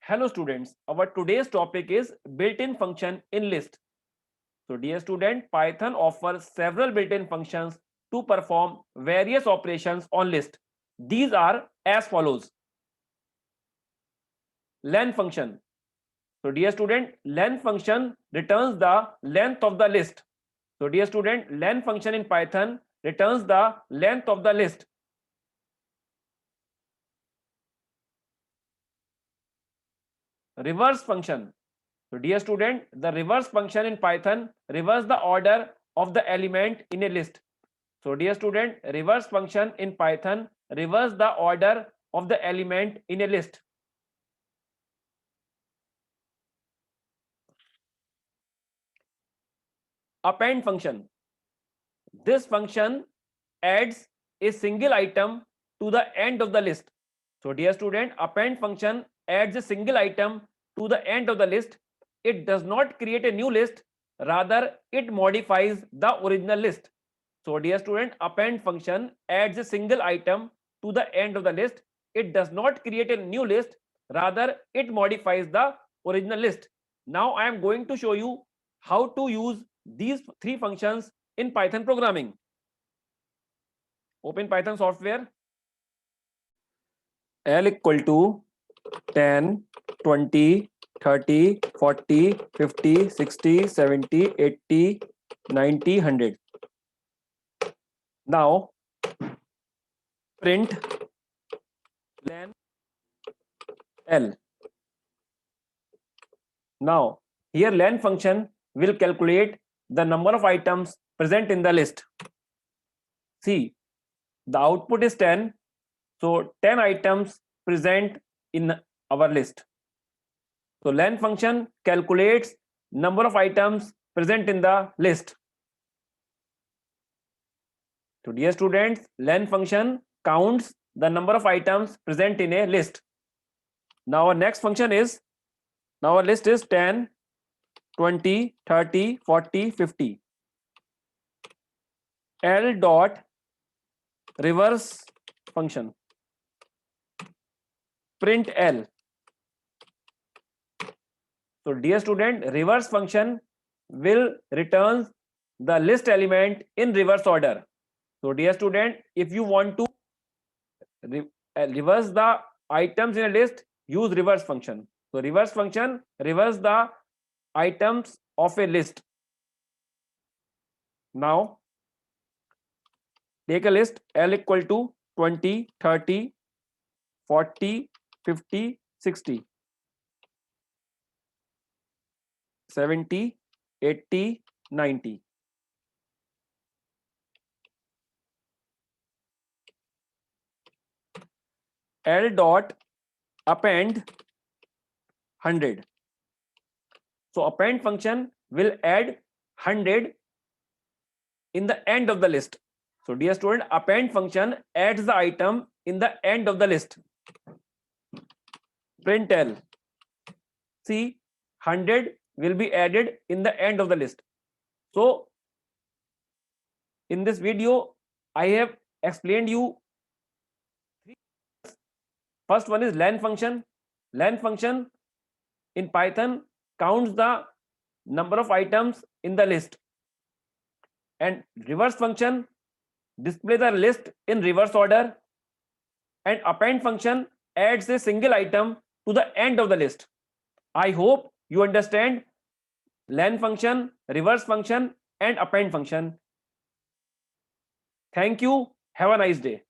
Hello students, our today's topic is built-in function in list. So dear student, Python offers several built-in functions to perform various operations on list. These are as follows. Len function. So dear student, len function returns the length of the list. So dear student, len function in Python returns the length of the list. Reverse function. So dear student, the reverse function in Python reverse the order of the element in a list. So dear student, reverse function in Python reverse the order of the element in a list. Append function. This function adds a single item to the end of the list. So dear student, append function adds a single item to the end of the list. It does not create a new list, rather it modifies the original list. So dear student, append function adds a single item to the end of the list. It does not create a new list, rather it modifies the original list. Now I am going to show you how to use these three functions in Python programming. Open Python software. L equal to 10, 20, 30, 40, 50, 60, 70, 80, 90, 100. Now print len L. Now here len function will calculate the number of items present in the list. See, the output is 10, so 10 items present in our list. So len function calculates number of items present in the list. So dear students, len function counts the number of items present in a list. Now our next function is, now our list is 10, 20, 30, 40, 50. L dot reverse function. Print L. So dear student, reverse function will return the list element in reverse order. So dear student, if you want to reverse the items in a list, use reverse function. So reverse function reverse the items of a list. Now take a list L equal to 20, 30, 40, 50, 60, 70, 80, 90. L dot append 100. So append function will add 100 in the end of the list. So dear student, append function adds the item in the end of the list. Print L. See, 100 will be added in the end of the list. So in this video, I have explained you three. First one is len function. Len function in Python counts the number of items in the list. And reverse function display the list in reverse order. And append function adds a single item to the end of the list. I hope you understand len function, reverse function, and append function. Thank you. Have a nice day.